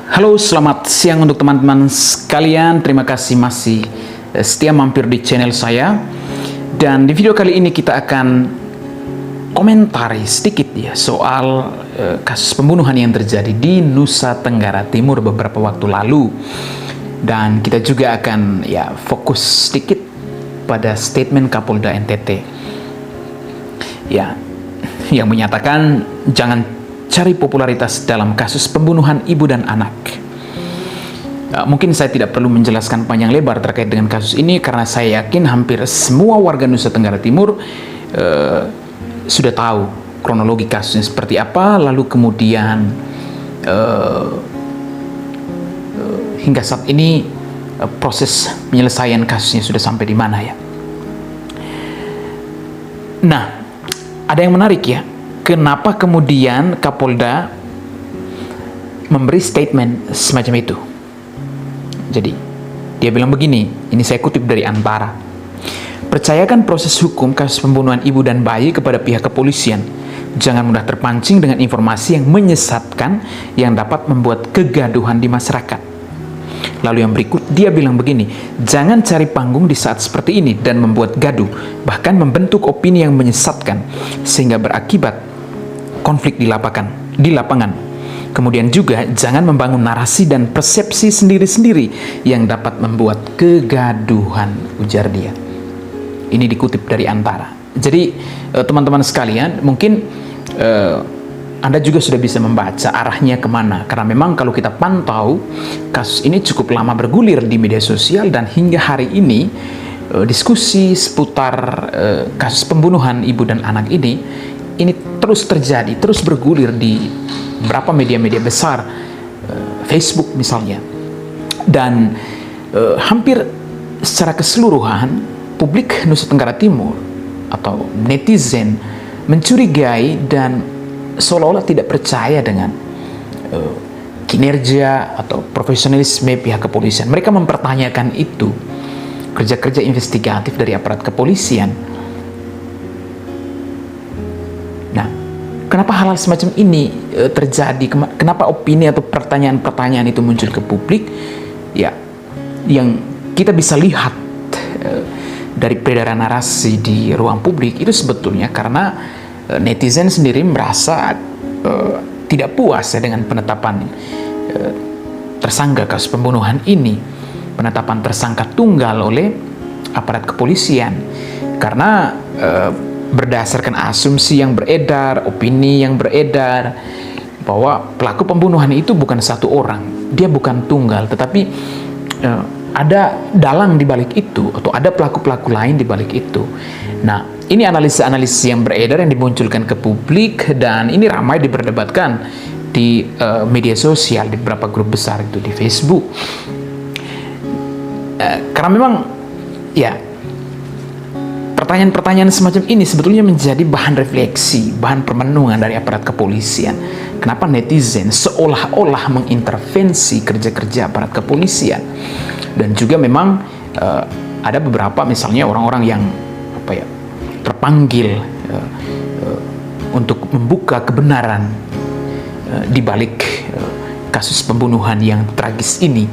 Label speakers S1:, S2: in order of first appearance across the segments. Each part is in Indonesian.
S1: Halo, selamat siang untuk teman-teman sekalian. Terima kasih masih setia mampir di channel saya. Dan di video kali ini kita akan komentari sedikit ya soal kasus pembunuhan yang terjadi di Nusa Tenggara Timur beberapa waktu lalu. Dan kita juga akan fokus sedikit pada statement Kapolda NTT yang menyatakan jangan cari popularitas dalam kasus pembunuhan ibu dan anak. Mungkin saya tidak perlu menjelaskan panjang lebar terkait dengan kasus ini karena saya yakin hampir semua warga Nusa Tenggara Timur sudah tahu kronologi kasusnya seperti apa, lalu kemudian hingga saat ini proses penyelesaian kasusnya sudah sampai di mana ya. Nah, ada yang menarik ya. Kenapa kemudian Kapolda memberi statement semacam itu? Jadi, dia bilang begini, ini saya kutip dari Antara. Percayakan proses hukum kasus pembunuhan ibu dan bayi kepada pihak kepolisian. Jangan mudah terpancing dengan informasi yang menyesatkan yang dapat membuat kegaduhan di masyarakat. Lalu yang berikut, dia bilang begini, jangan cari panggung di saat seperti ini dan membuat gaduh, bahkan membentuk opini yang menyesatkan, sehingga berakibat konflik di lapangan. Kemudian juga jangan membangun narasi dan persepsi sendiri-sendiri yang dapat membuat kegaduhan, ujar dia. Ini dikutip dari Antara. Jadi teman-teman sekalian, mungkin Anda juga sudah bisa membaca arahnya kemana. Karena memang kalau kita pantau, kasus ini cukup lama bergulir di media sosial dan hingga hari ini diskusi seputar kasus pembunuhan ibu dan anak ini terus terjadi, terus bergulir di beberapa media-media besar, Facebook misalnya. Dan hampir secara keseluruhan publik Nusa Tenggara Timur atau netizen mencurigai dan seolah-olah tidak percaya dengan kinerja atau profesionalisme pihak kepolisian. Mereka mempertanyakan itu, kerja-kerja investigatif dari aparat kepolisian. Nah, kenapa hal-hal semacam ini terjadi? Kenapa opini atau pertanyaan-pertanyaan itu muncul ke publik? Ya, yang kita bisa lihat dari peredaran narasi di ruang publik itu sebetulnya karena netizen sendiri merasa tidak puas dengan penetapan tersangka kasus pembunuhan ini, penetapan tersangka tunggal oleh aparat kepolisian, karena berdasarkan asumsi yang beredar, opini yang beredar, bahwa pelaku pembunuhan itu bukan satu orang, dia bukan tunggal, tetapi ada dalang di balik itu, atau ada pelaku-pelaku lain di balik itu. Nah, ini analisis-analisis yang beredar yang dimunculkan ke publik, dan ini ramai diperdebatkan di media sosial, di beberapa grup besar itu di Facebook. Karena memang pertanyaan-pertanyaan semacam ini sebetulnya menjadi bahan refleksi, bahan permenungan dari aparat kepolisian. Kenapa netizen seolah-olah mengintervensi kerja-kerja aparat kepolisian? Dan juga memang ada beberapa misalnya orang-orang yang terpanggil untuk membuka kebenaran di balik kasus pembunuhan yang tragis ini.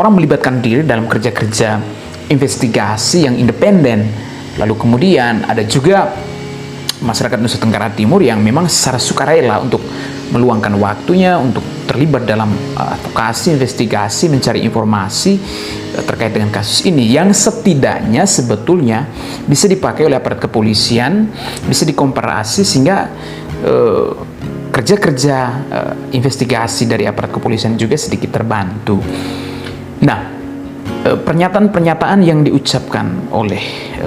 S1: Orang melibatkan diri dalam kerja-kerja investigasi yang independen. Lalu kemudian ada juga masyarakat Nusa Tenggara Timur yang memang secara sukarela untuk meluangkan waktunya untuk terlibat dalam advokasi, investigasi, mencari informasi terkait dengan kasus ini, yang setidaknya sebetulnya bisa dipakai oleh aparat kepolisian, bisa dikomparasi sehingga kerja-kerja investigasi dari aparat kepolisian juga sedikit terbantu. Nah, pernyataan-pernyataan yang diucapkan oleh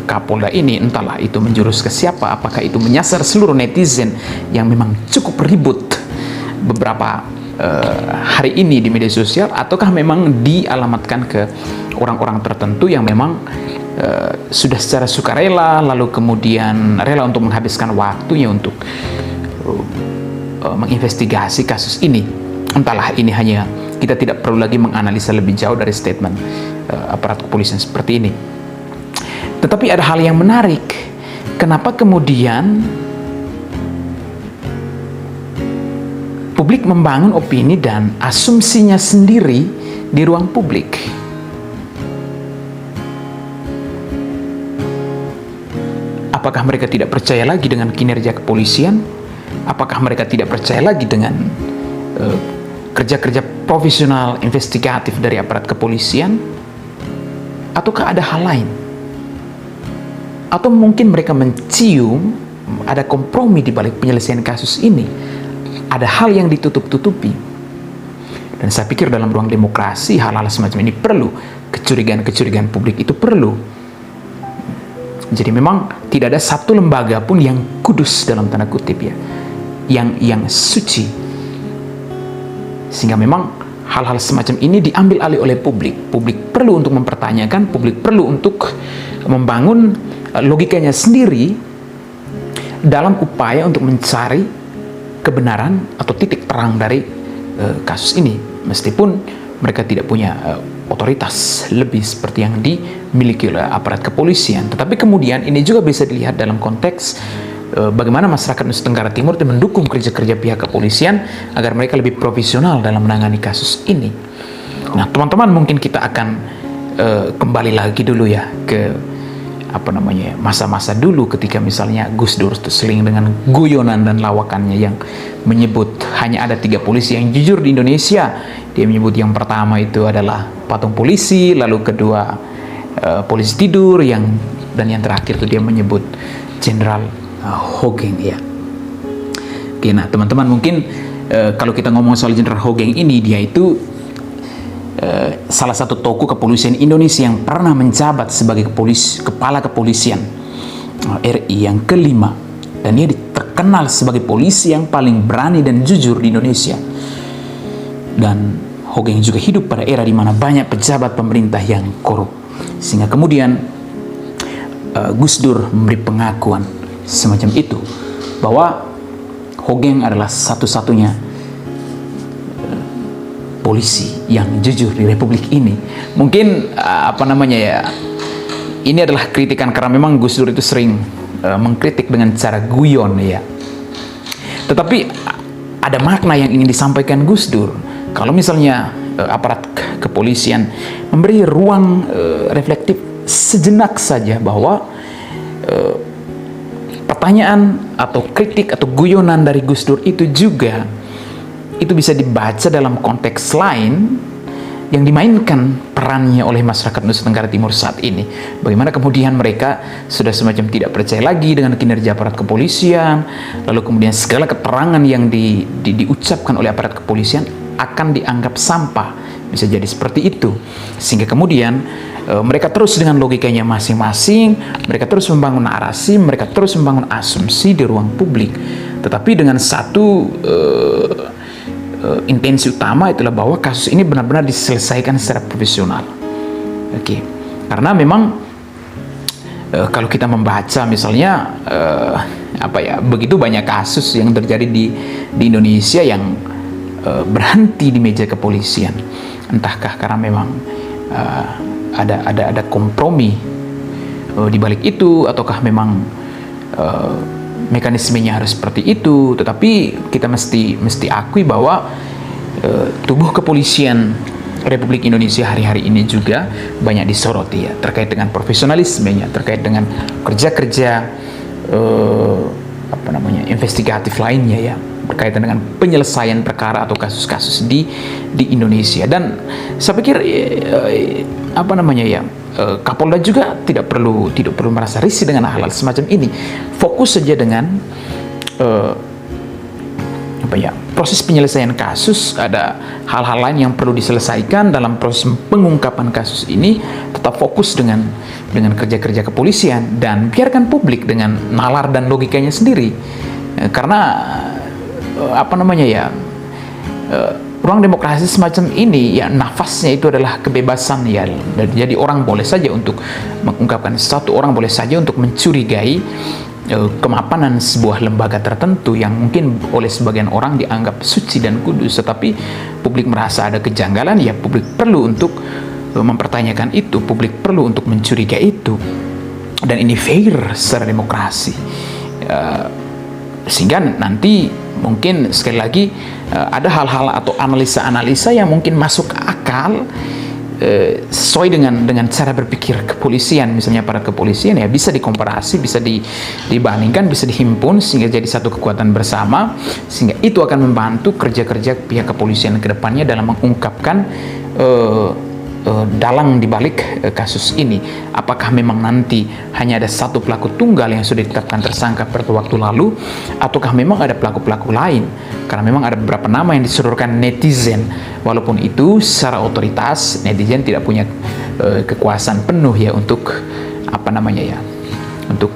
S1: Kapolda ini, entahlah itu menjurus ke siapa, apakah itu menyasar seluruh netizen yang memang cukup ribut beberapa hari ini di media sosial, ataukah memang dialamatkan ke orang-orang tertentu yang memang sudah secara sukarela, lalu kemudian rela untuk menghabiskan waktunya untuk menginvestigasi kasus ini. Entahlah, ini hanya kita tidak perlu lagi menganalisa lebih jauh dari statement aparat kepolisian seperti ini. Tetapi ada hal yang menarik. Kenapa kemudian publik membangun opini dan asumsinya sendiri di ruang publik. Apakah mereka tidak percaya lagi dengan kinerja kepolisian? Apakah mereka tidak percaya lagi dengan kerja-kerja profesional investigatif dari aparat kepolisian? Ataukah ada hal lain? Atau mungkin mereka mencium ada kompromi di balik penyelesaian kasus ini? Ada hal yang ditutup-tutupi. Dan saya pikir dalam ruang demokrasi hal-hal semacam ini perlu. Kecurigaan-kecurigaan publik itu perlu. Jadi memang tidak ada satu lembaga pun yang kudus dalam tanda kutip ya, yang suci. Sehingga memang hal-hal semacam ini diambil alih oleh publik. Publik perlu untuk mempertanyakan, publik perlu untuk membangun logikanya sendiri dalam upaya untuk mencari kebenaran atau titik terang dari kasus ini. Meskipun mereka tidak punya otoritas lebih seperti yang dimiliki oleh aparat kepolisian. Tetapi kemudian ini juga bisa dilihat dalam konteks bagaimana masyarakat Nusa Tenggara Timur itu mendukung kerja-kerja pihak kepolisian agar mereka lebih profesional dalam menangani kasus ini. Nah, teman-teman, mungkin kita akan kembali lagi dulu ya ke masa-masa dulu ketika misalnya Gus Dur seling dengan guyonan dan lawakannya yang menyebut hanya ada 3 polisi yang jujur di Indonesia. Dia menyebut yang pertama itu adalah patung polisi, lalu kedua polisi tidur, dan yang terakhir itu dia menyebut Jenderal Hogeng ya. Oke, nah teman-teman, mungkin kalau kita ngomong soal Jenderal Hogeng ini, dia itu salah satu tokoh kepolisian Indonesia yang pernah menjabat sebagai kepala kepolisian RI yang kelima, dan dia terkenal sebagai polisi yang paling berani dan jujur di Indonesia. Dan Hogeng juga hidup pada era di mana banyak pejabat pemerintah yang korup, sehingga kemudian Gus Dur memberi pengakuan semacam itu bahwa Hogeng adalah satu-satunya polisi yang jujur di Republik ini. Mungkin ini adalah kritikan karena memang Gus Dur itu sering mengkritik dengan cara guyon ya. Tetapi ada makna yang ingin disampaikan Gus Dur. Kalau misalnya aparat kepolisian memberi ruang reflektif sejenak saja bahwa pertanyaan atau kritik atau guyonan dari Gus Dur itu juga itu bisa dibaca dalam konteks lain yang dimainkan perannya oleh masyarakat Nusa Tenggara Timur saat ini. Bagaimana kemudian mereka sudah semacam tidak percaya lagi dengan kinerja aparat kepolisian, lalu kemudian segala keterangan yang diucapkan oleh aparat kepolisian akan dianggap sampah. Bisa jadi seperti itu. Sehingga kemudian mereka terus dengan logikanya masing-masing, mereka terus membangun narasi, mereka terus membangun asumsi di ruang publik. Tetapi dengan satu intensi utama itulah bahwa kasus ini benar-benar diselesaikan secara profesional. Oke. Karena memang kalau kita membaca misalnya begitu banyak kasus yang terjadi di Indonesia yang berhenti di meja kepolisian. Entahkah karena memang ada kompromi di balik itu, ataukah memang mekanismenya harus seperti itu. Tetapi kita mesti akui bahwa tubuh kepolisian Republik Indonesia hari-hari ini juga banyak disoroti ya, terkait dengan profesionalismenya, terkait dengan kerja-kerja investigatif lainnya ya, berkaitan dengan penyelesaian perkara atau kasus-kasus di Indonesia. Dan saya pikir Kapolda juga tidak perlu merasa risih dengan hal-hal semacam ini. Fokus saja dengan proses penyelesaian kasus. Ada hal-hal lain yang perlu diselesaikan dalam proses pengungkapan kasus ini. Tetap fokus dengan kerja-kerja kepolisian dan biarkan publik dengan nalar dan logikanya sendiri. Karena ruang demokrasi semacam ini ya, nafasnya itu adalah kebebasan ya. Jadi orang boleh saja untuk mengungkapkan sesuatu, orang boleh saja untuk mencurigai kemapanan sebuah lembaga tertentu yang mungkin oleh sebagian orang dianggap suci dan kudus. Tetapi publik merasa ada kejanggalan ya, publik perlu untuk mempertanyakan itu, publik perlu untuk mencurigai itu. Dan ini fair secara demokrasi. Sehingga nanti mungkin sekali lagi ada hal-hal atau analisa-analisa yang mungkin masuk akal sesuai dengan cara berpikir kepolisian. Misalnya para kepolisian ya bisa dikomparasi, bisa dibandingkan, bisa dihimpun sehingga jadi satu kekuatan bersama, sehingga itu akan membantu kerja-kerja pihak kepolisian ke depannya dalam mengungkapkan dalang dibalik kasus ini. Apakah memang nanti hanya ada satu pelaku tunggal yang sudah ditetapkan tersangka pada waktu lalu, ataukah memang ada pelaku-pelaku lain? Karena memang ada beberapa nama yang disodorkan netizen, walaupun itu secara otoritas netizen tidak punya kekuasaan penuh ya untuk untuk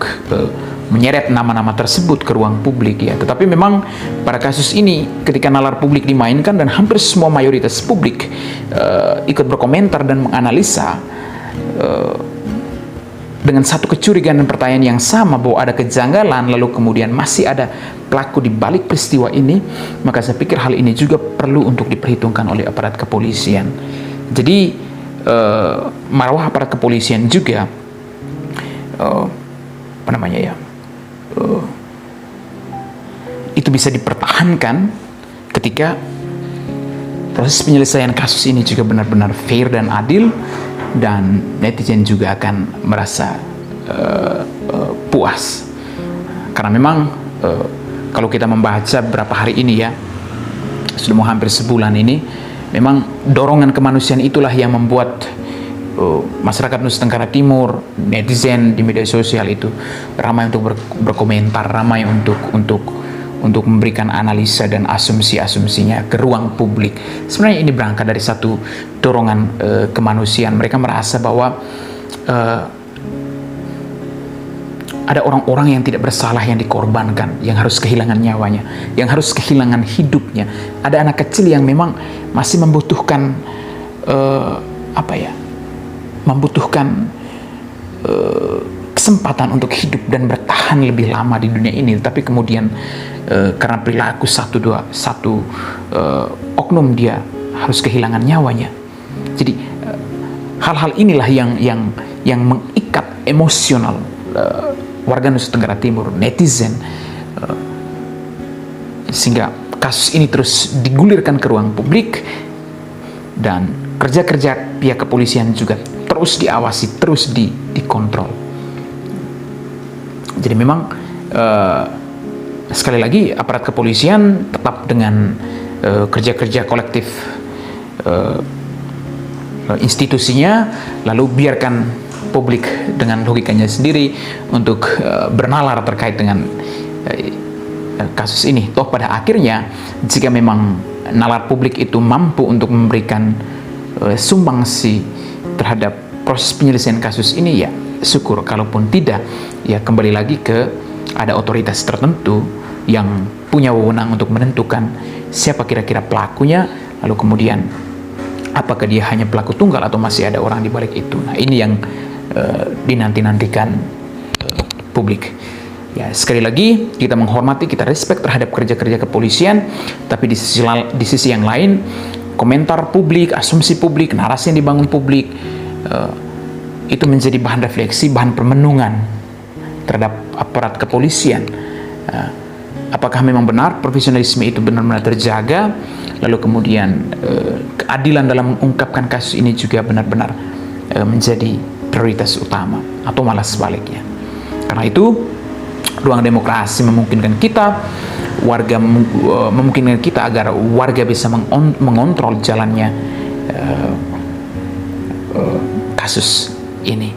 S1: menyeret nama-nama tersebut ke ruang publik ya. Tetapi memang pada kasus ini ketika nalar publik dimainkan dan hampir semua mayoritas publik ikut berkomentar dan menganalisa dengan satu kecurigaan dan pertanyaan yang sama bahwa ada kejanggalan, lalu kemudian masih ada pelaku di balik peristiwa ini, maka saya pikir hal ini juga perlu untuk diperhitungkan oleh aparat kepolisian. Jadi marwah aparat kepolisian juga itu bisa dipertahankan ketika proses penyelesaian kasus ini juga benar-benar fair dan adil, dan netizen juga akan merasa puas. Karena memang kalau kita membaca beberapa hari ini ya, sudah mau hampir sebulan ini, memang dorongan kemanusiaan itulah yang membuat masyarakat Nusa Tenggara Timur, netizen di media sosial itu ramai untuk berkomentar, ramai untuk memberikan analisa dan asumsi-asumsinya ke ruang publik. Sebenarnya ini berangkat dari satu dorongan kemanusiaan. Mereka merasa bahwa ada orang-orang yang tidak bersalah yang dikorbankan, yang harus kehilangan nyawanya, yang harus kehilangan hidupnya. Ada anak kecil yang memang masih membutuhkan membutuhkan kesempatan untuk hidup dan bertahan lebih lama di dunia ini, tapi kemudian karena perilaku satu oknum dia harus kehilangan nyawanya. Jadi hal-hal inilah yang mengikat emosional warga Nusa Tenggara Timur, netizen, sehingga kasus ini terus digulirkan ke ruang publik dan kerja-kerja pihak kepolisian juga terus diawasi, terus dikontrol. Jadi memang sekali lagi aparat kepolisian tetap dengan kerja-kerja kolektif institusinya, lalu biarkan publik dengan logikanya sendiri untuk bernalar terkait dengan kasus ini. Toh pada akhirnya jika memang nalar publik itu mampu untuk memberikan sumbangsi terhadap proses penyelesaian kasus ini, ya syukur. Kalaupun tidak, ya kembali lagi ke ada otoritas tertentu yang punya wewenang untuk menentukan siapa kira-kira pelakunya, lalu kemudian apakah dia hanya pelaku tunggal atau masih ada orang di balik itu. Nah, ini yang dinanti-nantikan publik. Ya, sekali lagi kita menghormati, kita respect terhadap kerja-kerja kepolisian, tapi di sisi yang lain, komentar publik, asumsi publik, narasi yang dibangun publik, itu menjadi bahan refleksi, bahan permenungan terhadap aparat kepolisian. Apakah memang benar profesionalisme itu benar-benar terjaga, lalu kemudian keadilan dalam mengungkapkan kasus ini juga benar-benar menjadi prioritas utama, atau malah sebaliknya. Karena itu ruang demokrasi memungkinkan kita agar warga bisa mengontrol jalannya kasus ini.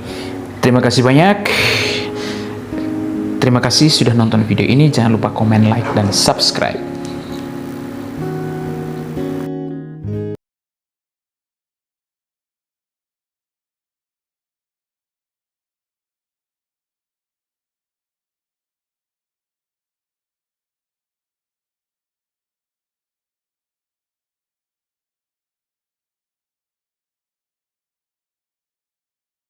S1: Terima kasih banyak. Terima kasih sudah nonton video ini. Jangan lupa komen, like, dan subscribe.